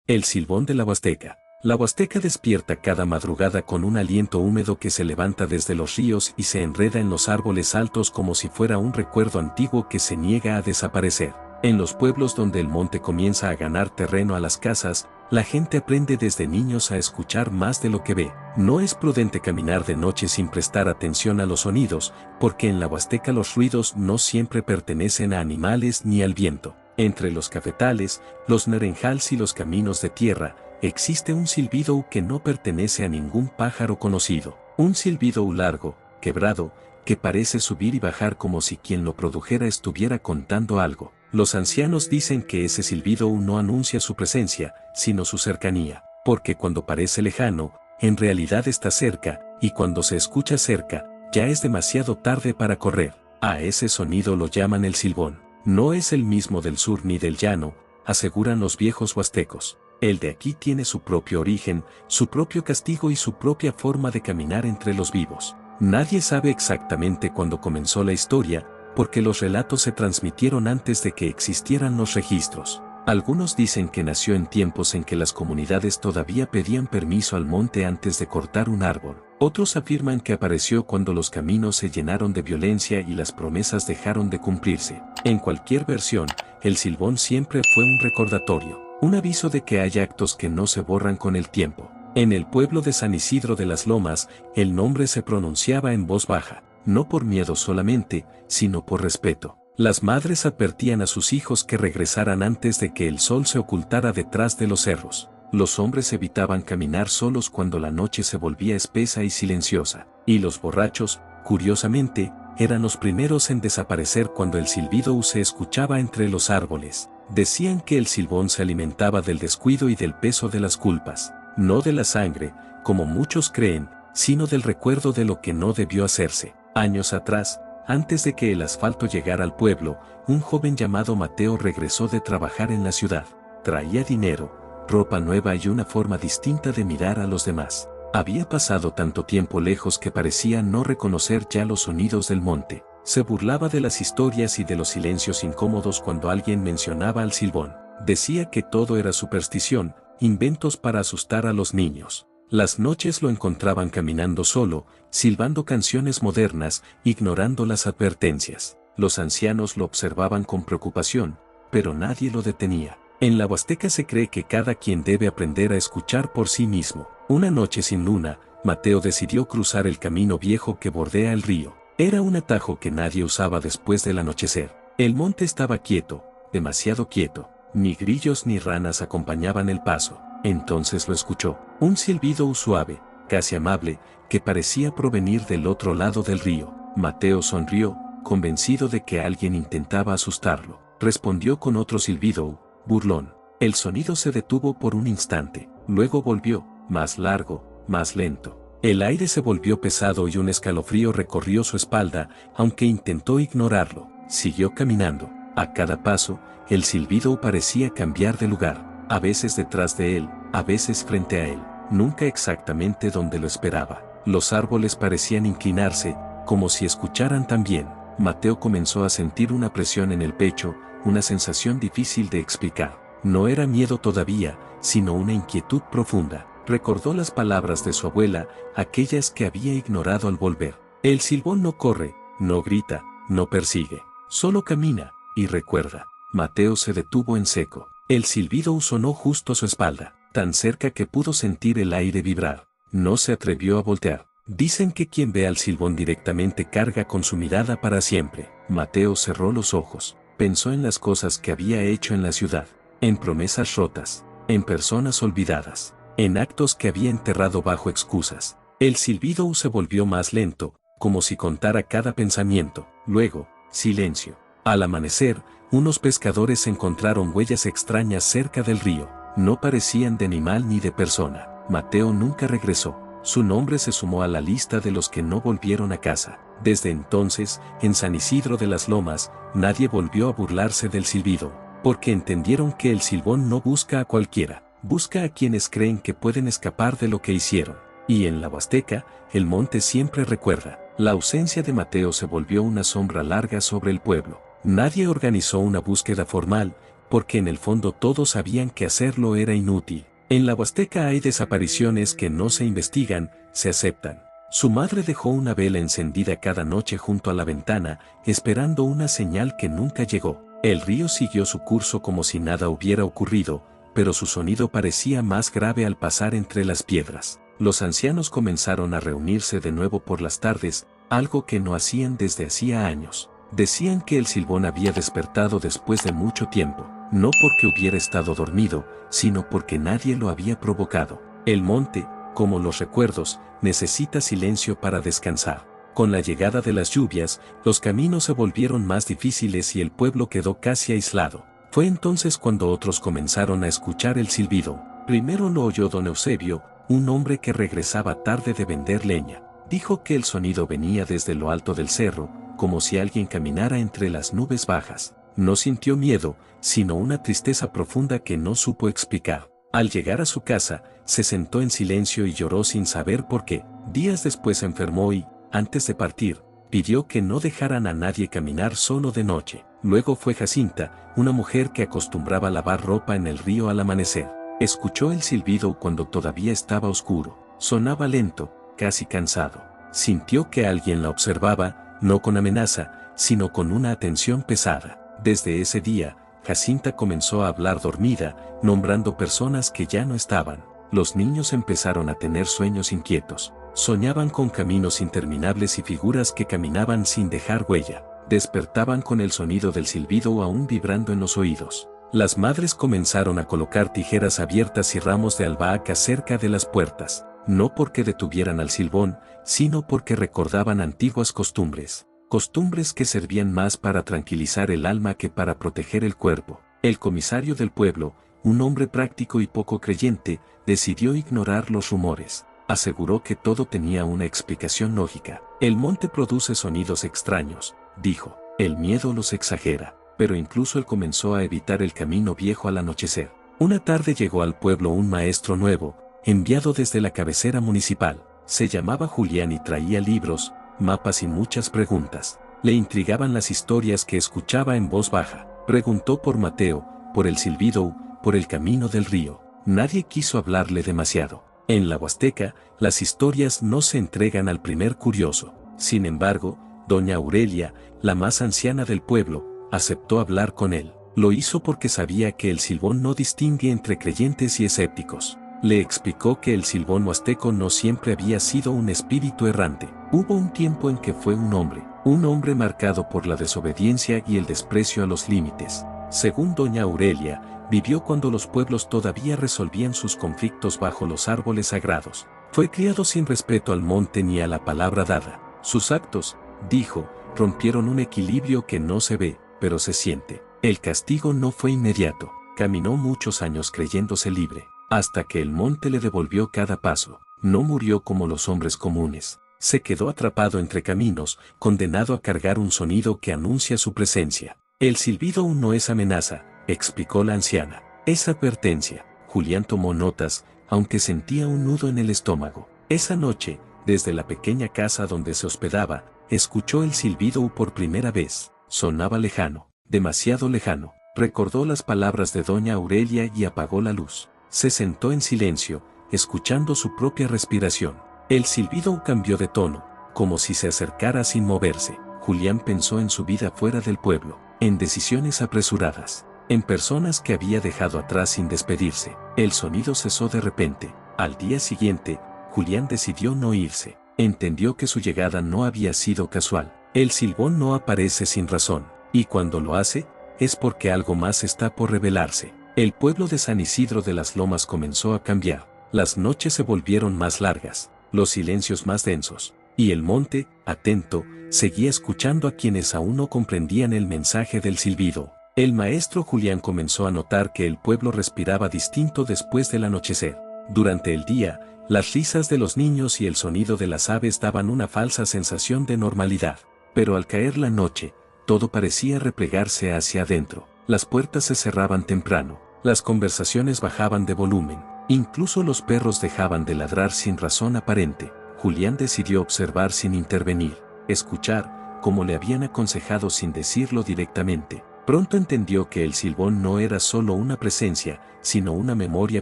El silbón de la Huasteca. La Huasteca despierta cada madrugada con un aliento húmedo que se levanta desde los ríos y se enreda en los árboles altos como si fuera un recuerdo antiguo que se niega a desaparecer. En los pueblos donde el monte comienza a ganar terreno a las casas, la gente aprende desde niños a escuchar más de lo que ve. No es prudente caminar de noche sin prestar atención a los sonidos, porque en la Huasteca los ruidos no siempre pertenecen a animales ni al viento. Entre los cafetales, los naranjals y los caminos de tierra, existe un silbido que no pertenece a ningún pájaro conocido. Un silbido largo, quebrado, que parece subir y bajar como si quien lo produjera estuviera contando algo. Los ancianos dicen que ese silbido no anuncia su presencia, sino su cercanía, porque cuando parece lejano, en realidad está cerca, y cuando se escucha cerca, ya es demasiado tarde para correr. A ese sonido lo llaman el silbón. No es el mismo del sur ni del llano, aseguran los viejos huastecos. El de aquí tiene su propio origen, su propio castigo y su propia forma de caminar entre los vivos. Nadie sabe exactamente cuándo comenzó la historia, porque los relatos se transmitieron antes de que existieran los registros. Algunos dicen que nació en tiempos en que las comunidades todavía pedían permiso al monte antes de cortar un árbol. Otros afirman que apareció cuando los caminos se llenaron de violencia y las promesas dejaron de cumplirse. En cualquier versión, el silbón siempre fue un recordatorio, un aviso de que hay actos que no se borran con el tiempo. En el pueblo de San Isidro de las Lomas, el nombre se pronunciaba en voz baja, no por miedo solamente, sino por respeto. Las madres advertían a sus hijos que regresaran antes de que el sol se ocultara detrás de los cerros. Los hombres evitaban caminar solos cuando la noche se volvía espesa y silenciosa, y los borrachos, curiosamente, eran los primeros en desaparecer cuando el silbido se escuchaba entre los árboles. Decían que el silbón se alimentaba del descuido y del peso de las culpas, no de la sangre, como muchos creen, sino del recuerdo de lo que no debió hacerse. Años atrás, antes de que el asfalto llegara al pueblo, un joven llamado Mateo regresó de trabajar en la ciudad. Traía dinero, ropa nueva y una forma distinta de mirar a los demás. Había pasado tanto tiempo lejos que parecía no reconocer ya los sonidos del monte. Se burlaba de las historias y de los silencios incómodos cuando alguien mencionaba al silbón. Decía que todo era superstición, inventos para asustar a los niños. Las noches lo encontraban caminando solo, silbando canciones modernas, ignorando las advertencias. Los ancianos lo observaban con preocupación, pero nadie lo detenía. En la Huasteca se cree que cada quien debe aprender a escuchar por sí mismo. Una noche sin luna, Mateo decidió cruzar el camino viejo que bordea el río. Era un atajo que nadie usaba después del anochecer. El monte estaba quieto, demasiado quieto. Ni grillos ni ranas acompañaban el paso. Entonces lo escuchó, un silbido suave, casi amable, que parecía provenir del otro lado del río. Mateo sonrió, convencido de que alguien intentaba asustarlo. Respondió con otro silbido, burlón. El sonido se detuvo por un instante, luego volvió, más largo, más lento. El aire se volvió pesado y un escalofrío recorrió su espalda, aunque intentó ignorarlo. Siguió caminando. A cada paso, el silbido parecía cambiar de lugar, a veces detrás de él, a veces frente a él, nunca exactamente donde lo esperaba. Los árboles parecían inclinarse, como si escucharan también. Mateo comenzó a sentir una presión en el pecho, una sensación difícil de explicar. No era miedo todavía, sino una inquietud profunda. Recordó las palabras de su abuela, aquellas que había ignorado al volver. El silbón no corre, no grita, no persigue, solo camina. Y recuerda, Mateo se detuvo en seco. El silbido sonó justo a su espalda, tan cerca que pudo sentir el aire vibrar. No se atrevió a voltear. Dicen que quien ve al silbón directamente carga con su mirada para siempre. Mateo cerró los ojos. Pensó en las cosas que había hecho en la ciudad, en promesas rotas, en personas olvidadas, en actos que había enterrado bajo excusas. El silbido se volvió más lento, como si contara cada pensamiento. Luego, silencio. Al amanecer, unos pescadores encontraron huellas extrañas cerca del río. No parecían de animal ni de persona. Mateo nunca regresó. Su nombre se sumó a la lista de los que no volvieron a casa. Desde entonces, en San Isidro de las Lomas, nadie volvió a burlarse del silbido, porque entendieron que el silbón no busca a cualquiera, busca a quienes creen que pueden escapar de lo que hicieron. Y en la Huasteca, el monte siempre recuerda. La ausencia de Mateo se volvió una sombra larga sobre el pueblo. Nadie organizó una búsqueda formal, porque en el fondo todos sabían que hacerlo era inútil. En la Huasteca hay desapariciones que no se investigan, se aceptan. Su madre dejó una vela encendida cada noche junto a la ventana, esperando una señal que nunca llegó. El río siguió su curso como si nada hubiera ocurrido, pero su sonido parecía más grave al pasar entre las piedras. Los ancianos comenzaron a reunirse de nuevo por las tardes, algo que no hacían desde hacía años. Decían que el silbón había despertado después de mucho tiempo, no porque hubiera estado dormido, sino porque nadie lo había provocado. El monte, como los recuerdos, necesita silencio para descansar. Con la llegada de las lluvias, los caminos se volvieron más difíciles y el pueblo quedó casi aislado. Fue entonces cuando otros comenzaron a escuchar el silbido. Primero lo oyó don Eusebio, un hombre que regresaba tarde de vender leña. Dijo que el sonido venía desde lo alto del cerro, como si alguien caminara entre las nubes bajas. No sintió miedo, sino una tristeza profunda que no supo explicar. Al llegar a su casa, se sentó en silencio y lloró sin saber por qué. Días después enfermó y, antes de partir, pidió que no dejaran a nadie caminar solo de noche. Luego fue Jacinta, una mujer que acostumbraba lavar ropa en el río al amanecer. Escuchó el silbido cuando todavía estaba oscuro. Sonaba lento, casi cansado. Sintió que alguien la observaba, no con amenaza, sino con una atención pesada. Desde ese día, Jacinta comenzó a hablar dormida, nombrando personas que ya no estaban. Los niños empezaron a tener sueños inquietos. Soñaban con caminos interminables y figuras que caminaban sin dejar huella. Despertaban con el sonido del silbido aún vibrando en los oídos. Las madres comenzaron a colocar tijeras abiertas y ramos de albahaca cerca de las puertas, no porque detuvieran al silbón, sino porque recordaban antiguas costumbres. Costumbres que servían más para tranquilizar el alma que para proteger el cuerpo. El comisario del pueblo, un hombre práctico y poco creyente, decidió ignorar los rumores. Aseguró que todo tenía una explicación lógica. El monte produce sonidos extraños, dijo. El miedo los exagera. Pero incluso él comenzó a evitar el camino viejo al anochecer. Una tarde llegó al pueblo un maestro nuevo, enviado desde la cabecera municipal. Se llamaba Julián y traía libros, mapas y muchas preguntas. Le intrigaban las historias que escuchaba en voz baja. Preguntó por Mateo, por el silbido, por el camino del río. Nadie quiso hablarle demasiado. En la Huasteca, las historias no se entregan al primer curioso. Sin embargo, doña Aurelia, la más anciana del pueblo, aceptó hablar con él. Lo hizo porque sabía que el silbón no distingue entre creyentes y escépticos. Le explicó que el silbón huasteco no siempre había sido un espíritu errante. Hubo un tiempo en que fue un hombre marcado por la desobediencia y el desprecio a los límites. Según doña Aurelia, vivió cuando los pueblos todavía resolvían sus conflictos bajo los árboles sagrados. Fue criado sin respeto al monte ni a la palabra dada. Sus actos, dijo, rompieron un equilibrio que no se ve, pero se siente. El castigo no fue inmediato. Caminó muchos años creyéndose libre, hasta que el monte le devolvió cada paso. No murió como los hombres comunes. Se quedó atrapado entre caminos, condenado a cargar un sonido que anuncia su presencia. El silbido aún no es amenaza, explicó la anciana. Es advertencia. Julián tomó notas, aunque sentía un nudo en el estómago. Esa noche, desde la pequeña casa donde se hospedaba, escuchó el silbido por primera vez. Sonaba lejano, demasiado lejano. Recordó las palabras de doña Aurelia y apagó la luz. Se sentó en silencio, escuchando su propia respiración. El silbido cambió de tono, como si se acercara sin moverse. Julián pensó en su vida fuera del pueblo, en decisiones apresuradas, en personas que había dejado atrás sin despedirse. El sonido cesó de repente. Al día siguiente, Julián decidió no irse. Entendió que su llegada no había sido casual. El silbón no aparece sin razón, y cuando lo hace, es porque algo más está por revelarse. El pueblo de San Isidro de las Lomas comenzó a cambiar. Las noches se volvieron más largas, los silencios más densos, y el monte, atento, seguía escuchando a quienes aún no comprendían el mensaje del silbido. El maestro Julián comenzó a notar que el pueblo respiraba distinto después del anochecer. Durante el día, las risas de los niños y el sonido de las aves daban una falsa sensación de normalidad. Pero al caer la noche, todo parecía replegarse hacia adentro. Las puertas se cerraban temprano, las conversaciones bajaban de volumen, incluso los perros dejaban de ladrar sin razón aparente. Julián decidió observar sin intervenir, escuchar, como le habían aconsejado sin decirlo directamente. Pronto entendió que el silbón no era solo una presencia, sino una memoria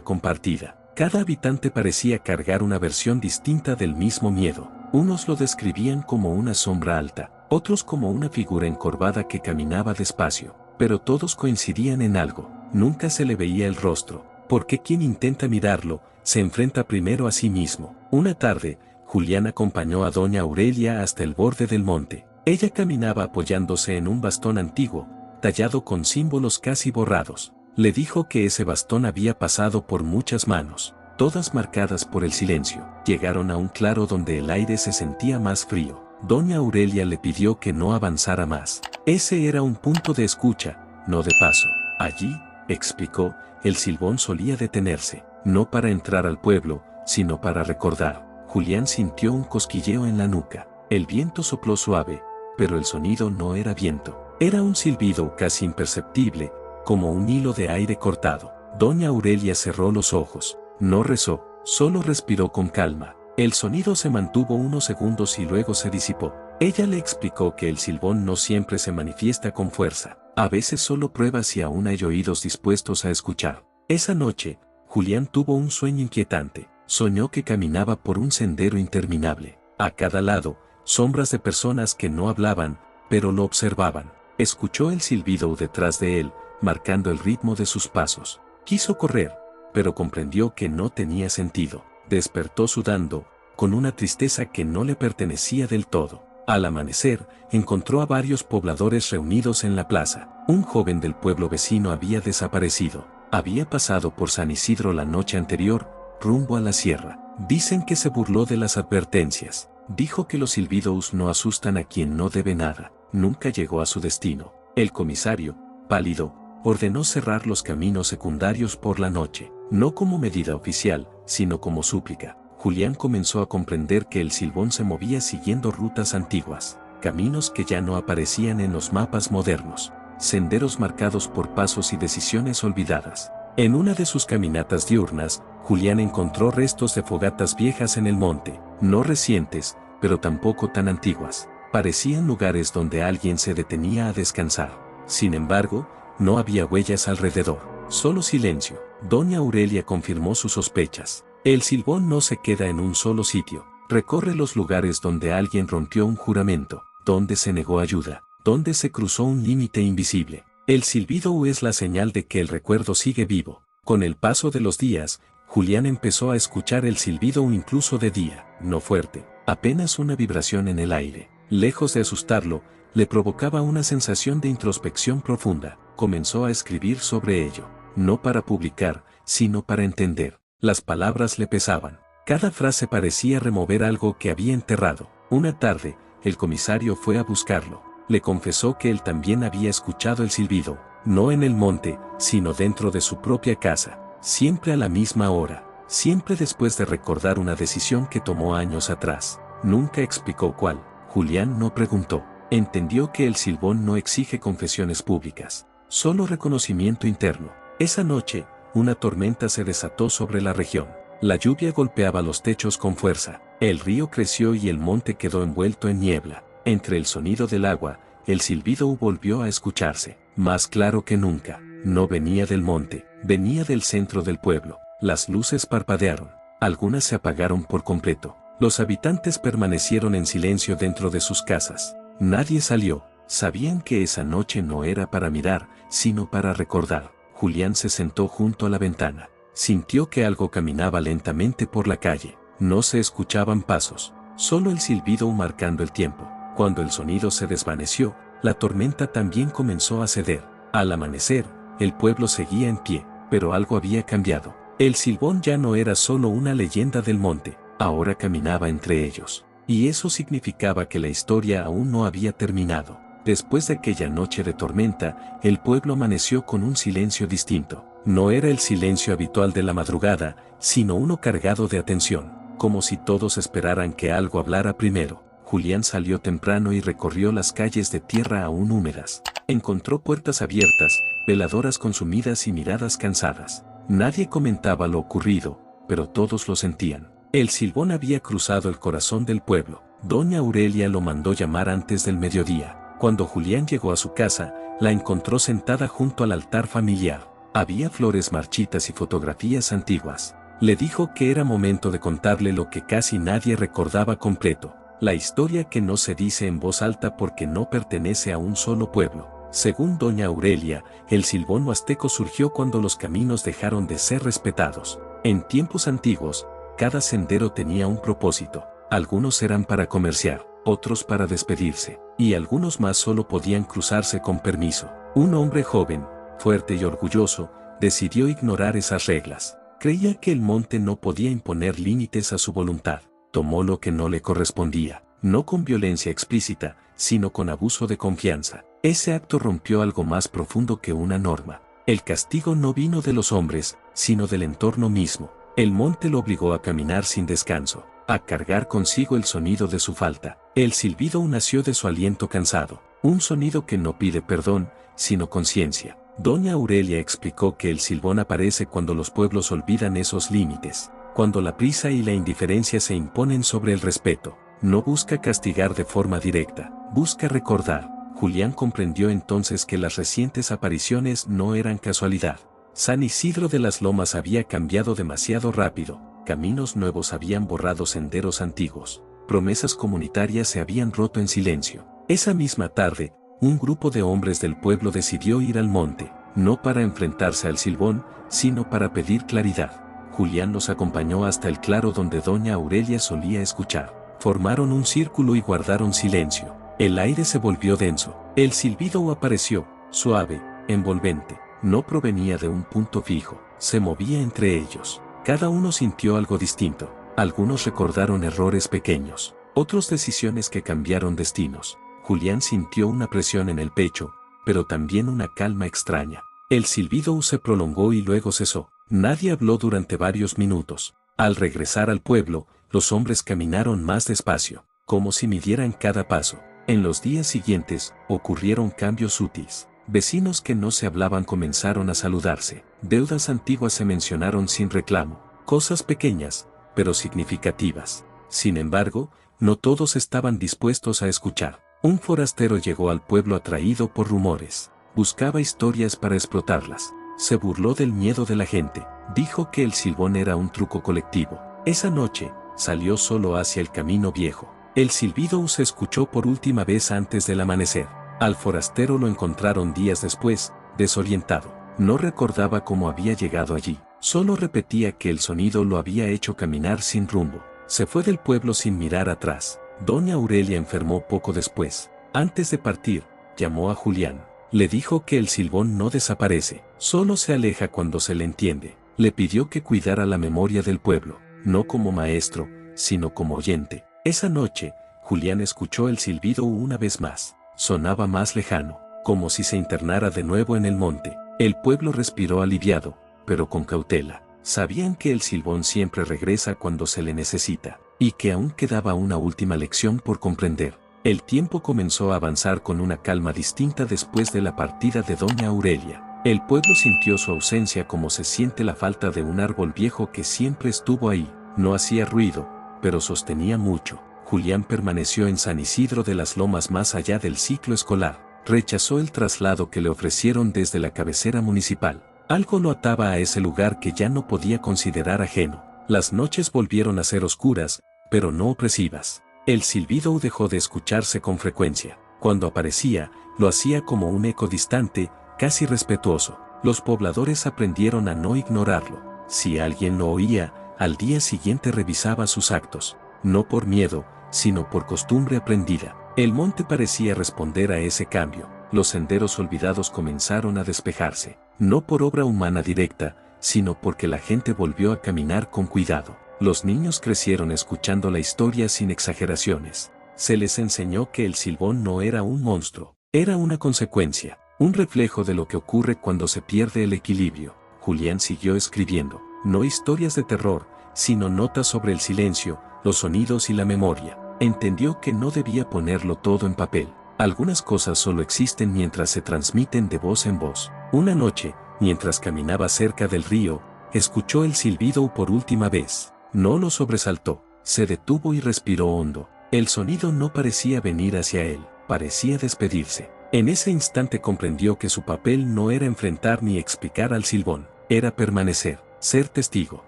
compartida. Cada habitante parecía cargar una versión distinta del mismo miedo. Unos lo describían como una sombra alta, otros como una figura encorvada que caminaba despacio, pero todos coincidían en algo: nunca se le veía el rostro, porque quien intenta mirarlo, se enfrenta primero a sí mismo. Una tarde, Julián acompañó a doña Aurelia hasta el borde del monte. Ella caminaba apoyándose en un bastón antiguo, tallado con símbolos casi borrados. Le dijo que ese bastón había pasado por muchas manos, todas marcadas por el silencio. Llegaron a un claro donde el aire se sentía más frío. Doña Aurelia le pidió que no avanzara más. Ese era un punto de escucha, no de paso. Allí, explicó, el silbón solía detenerse, no para entrar al pueblo, sino para recordar. Julián sintió un cosquilleo en la nuca. El viento sopló suave, pero el sonido no era viento. Era un silbido casi imperceptible, como un hilo de aire cortado. Doña Aurelia cerró los ojos. No rezó, solo respiró con calma. El sonido se mantuvo unos segundos y luego se disipó. Ella le explicó que el silbón no siempre se manifiesta con fuerza. A veces solo prueba si aún hay oídos dispuestos a escuchar. Esa noche, Julián tuvo un sueño inquietante. Soñó que caminaba por un sendero interminable. A cada lado, sombras de personas que no hablaban, pero lo observaban. Escuchó el silbido detrás de él, marcando el ritmo de sus pasos. Quiso correr, pero comprendió que no tenía sentido. Despertó sudando, con una tristeza que no le pertenecía del todo. Al amanecer, encontró a varios pobladores reunidos en la plaza. Un joven del pueblo vecino había desaparecido. Había pasado por San Isidro la noche anterior, rumbo a la sierra. Dicen que se burló de las advertencias. Dijo que los silbidos no asustan a quien no debe nada. Nunca llegó a su destino. El comisario, pálido, ordenó cerrar los caminos secundarios por la noche, no como medida oficial, sino como súplica. Julián comenzó a comprender que el silbón se movía siguiendo rutas antiguas, caminos que ya no aparecían en los mapas modernos, senderos marcados por pasos y decisiones olvidadas. En una de sus caminatas diurnas, Julián encontró restos de fogatas viejas en el monte, no recientes, pero tampoco tan antiguas. Parecían lugares donde alguien se detenía a descansar. Sin embargo, no había huellas alrededor, solo silencio. Doña Aurelia confirmó sus sospechas. El silbón no se queda en un solo sitio, recorre los lugares donde alguien rompió un juramento, donde se negó ayuda, donde se cruzó un límite invisible. El silbido es la señal de que el recuerdo sigue vivo. Con el paso de los días, Julián empezó a escuchar el silbido incluso de día, no fuerte, apenas una vibración en el aire. Lejos de asustarlo, le provocaba una sensación de introspección profunda. Comenzó a escribir sobre ello, no para publicar, sino para entender. Las palabras le pesaban. Cada frase parecía remover algo que había enterrado. Una tarde, el comisario fue a buscarlo. Le confesó que él también había escuchado el silbido, no en el monte, sino dentro de su propia casa, siempre a la misma hora, siempre después de recordar una decisión que tomó años atrás. Nunca explicó cuál. Julián no preguntó. Entendió que el silbón no exige confesiones públicas, solo reconocimiento interno. Esa noche, una tormenta se desató sobre la región. La lluvia golpeaba los techos con fuerza. El río creció y el monte quedó envuelto en niebla. Entre el sonido del agua, el silbido volvió a escucharse, más claro que nunca. No venía del monte, venía del centro del pueblo. Las luces parpadearon. Algunas se apagaron por completo. Los habitantes permanecieron en silencio dentro de sus casas. Nadie salió. Sabían que esa noche no era para mirar, sino para recordar. Julián se sentó junto a la ventana. Sintió que algo caminaba lentamente por la calle. No se escuchaban pasos, solo el silbido marcando el tiempo. Cuando el sonido se desvaneció, la tormenta también comenzó a ceder. Al amanecer, el pueblo seguía en pie, pero algo había cambiado. El silbón ya no era solo una leyenda del monte, ahora caminaba entre ellos. Y eso significaba que la historia aún no había terminado. Después de aquella noche de tormenta, el pueblo amaneció con un silencio distinto. No era el silencio habitual de la madrugada, sino uno cargado de atención, como si todos esperaran que algo hablara primero. Julián salió temprano y recorrió las calles de tierra aún húmedas. Encontró puertas abiertas, veladoras consumidas y miradas cansadas. Nadie comentaba lo ocurrido, pero todos lo sentían. El silbón había cruzado el corazón del pueblo. Doña Aurelia lo mandó llamar antes del mediodía. Cuando Julián llegó a su casa, la encontró sentada junto al altar familiar. Había flores marchitas y fotografías antiguas. Le dijo que era momento de contarle lo que casi nadie recordaba completo. La historia que no se dice en voz alta porque no pertenece a un solo pueblo. Según doña Aurelia, el silbón huasteco surgió cuando los caminos dejaron de ser respetados. En tiempos antiguos, cada sendero tenía un propósito. Algunos eran para comerciar, otros para despedirse, y algunos más solo podían cruzarse con permiso. Un hombre joven, fuerte y orgulloso, decidió ignorar esas reglas. Creía que el monte no podía imponer límites a su voluntad. Tomó lo que no le correspondía, no con violencia explícita, sino con abuso de confianza. Ese acto rompió algo más profundo que una norma. El castigo no vino de los hombres, sino del entorno mismo. El monte lo obligó a caminar sin descanso, a cargar consigo el sonido de su falta. El silbido nació de su aliento cansado, un sonido que no pide perdón, sino conciencia. Doña Aurelia explicó que el silbón aparece cuando los pueblos olvidan esos límites, cuando la prisa y la indiferencia se imponen sobre el respeto. No busca castigar de forma directa, busca recordar. Julián comprendió entonces que las recientes apariciones no eran casualidad. San Isidro de las Lomas había cambiado demasiado rápido, caminos nuevos habían borrado senderos antiguos, promesas comunitarias se habían roto en silencio. Esa misma tarde, un grupo de hombres del pueblo decidió ir al monte, no para enfrentarse al silbón, sino para pedir claridad. Julián los acompañó hasta el claro donde doña Aurelia solía escuchar. Formaron un círculo y guardaron silencio. El aire se volvió denso. El silbido apareció, suave, envolvente. No provenía de un punto fijo, se movía entre ellos. Cada uno sintió algo distinto. Algunos recordaron errores pequeños, otros decisiones que cambiaron destinos. Julián sintió una presión en el pecho, pero también una calma extraña. El silbido se prolongó y luego cesó. Nadie habló durante varios minutos. Al regresar al pueblo, los hombres caminaron más despacio, como si midieran cada paso. En los días siguientes, ocurrieron cambios sutiles. Vecinos que no se hablaban comenzaron a saludarse. Deudas antiguas se mencionaron sin reclamo. Cosas pequeñas, pero significativas. Sin embargo, no todos estaban dispuestos a escuchar. Un forastero llegó al pueblo atraído por rumores. Buscaba historias para explotarlas. Se burló del miedo de la gente. Dijo que el silbón era un truco colectivo. Esa noche, salió solo hacia el camino viejo. El silbido se escuchó por última vez antes del amanecer. Al forastero lo encontraron días después, desorientado. No recordaba cómo había llegado allí. Solo repetía que el sonido lo había hecho caminar sin rumbo. Se fue del pueblo sin mirar atrás. Doña Aurelia enfermó poco después. Antes de partir, llamó a Julián. Le dijo que el silbón no desaparece, solo se aleja cuando se le entiende. Le pidió que cuidara la memoria del pueblo, no como maestro, sino como oyente. Esa noche, Julián escuchó el silbido una vez más. Sonaba más lejano, como si se internara de nuevo en el monte. El pueblo respiró aliviado, pero con cautela. Sabían que el silbón siempre regresa cuando se le necesita, y que aún quedaba una última lección por comprender. El tiempo comenzó a avanzar con una calma distinta después de la partida de doña Aurelia. El pueblo sintió su ausencia como se siente la falta de un árbol viejo que siempre estuvo ahí. No hacía ruido, pero sostenía mucho. Julián permaneció en San Isidro de las Lomas más allá del ciclo escolar. Rechazó el traslado que le ofrecieron desde la cabecera municipal. Algo lo ataba a ese lugar que ya no podía considerar ajeno. Las noches volvieron a ser oscuras, pero no opresivas. El silbido dejó de escucharse con frecuencia. Cuando aparecía, lo hacía como un eco distante, casi respetuoso. Los pobladores aprendieron a no ignorarlo. Si alguien lo oía, al día siguiente revisaba sus actos. No por miedo, sino por costumbre aprendida. El monte parecía responder a ese cambio. Los senderos olvidados comenzaron a despejarse, no por obra humana directa, sino porque la gente volvió a caminar con cuidado. Los niños crecieron escuchando la historia sin exageraciones. Se les enseñó que el silbón no era un monstruo, era una consecuencia, un reflejo de lo que ocurre cuando se pierde el equilibrio. Julián siguió escribiendo, no historias de terror, sino notas sobre el silencio, los sonidos y la memoria. Entendió que no debía ponerlo todo en papel. Algunas cosas solo existen mientras se transmiten de voz en voz. Una noche, mientras caminaba cerca del río, escuchó el silbido por última vez. No lo sobresaltó, se detuvo y respiró hondo. El sonido no parecía venir hacia él, parecía despedirse. En ese instante comprendió que su papel no era enfrentar ni explicar al Silbón, era permanecer, ser testigo,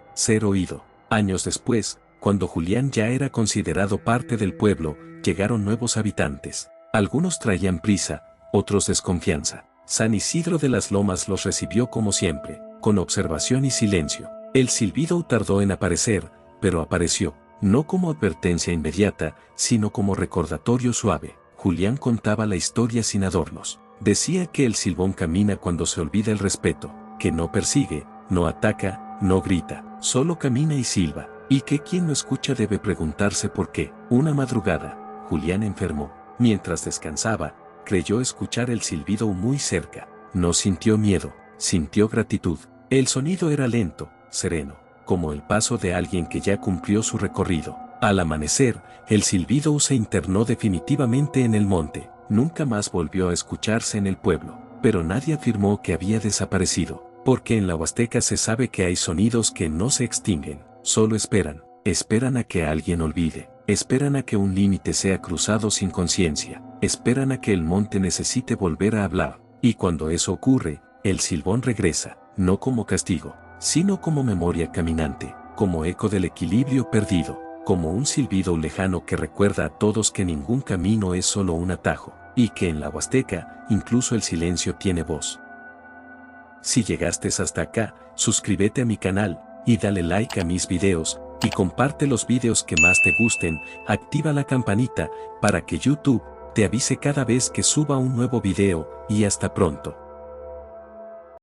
ser oído. Años después, cuando Julián ya era considerado parte del pueblo, llegaron nuevos habitantes. Algunos traían prisa, otros desconfianza. San Isidro de las Lomas los recibió como siempre, con observación y silencio. El silbido tardó en aparecer, pero apareció, no como advertencia inmediata, sino como recordatorio suave. Julián contaba la historia sin adornos. Decía que el silbón camina cuando se olvida el respeto, que no persigue, no ataca, no grita, solo camina y silba, y que quien lo escucha debe preguntarse por qué. Una madrugada, Julián enfermó. Mientras descansaba, creyó escuchar el silbido muy cerca. No sintió miedo, sintió gratitud. El sonido era lento, sereno, como el paso de alguien que ya cumplió su recorrido. Al amanecer, el silbido se internó definitivamente en el monte. Nunca más volvió a escucharse en el pueblo, pero nadie afirmó que había desaparecido, porque en la Huasteca se sabe que hay sonidos que no se extinguen, solo esperan, esperan a que alguien olvide, esperan a que un límite sea cruzado sin conciencia, esperan a que el monte necesite volver a hablar, y cuando eso ocurre, el silbón regresa, no como castigo, sino como memoria caminante, como eco del equilibrio perdido, como un silbido lejano que recuerda a todos que ningún camino es solo un atajo, y que en la Huasteca, incluso el silencio tiene voz. Si llegaste hasta acá, suscríbete a mi canal, y dale like a mis videos, y comparte los videos que más te gusten, activa la campanita, para que YouTube te avise cada vez que suba un nuevo video, y hasta pronto.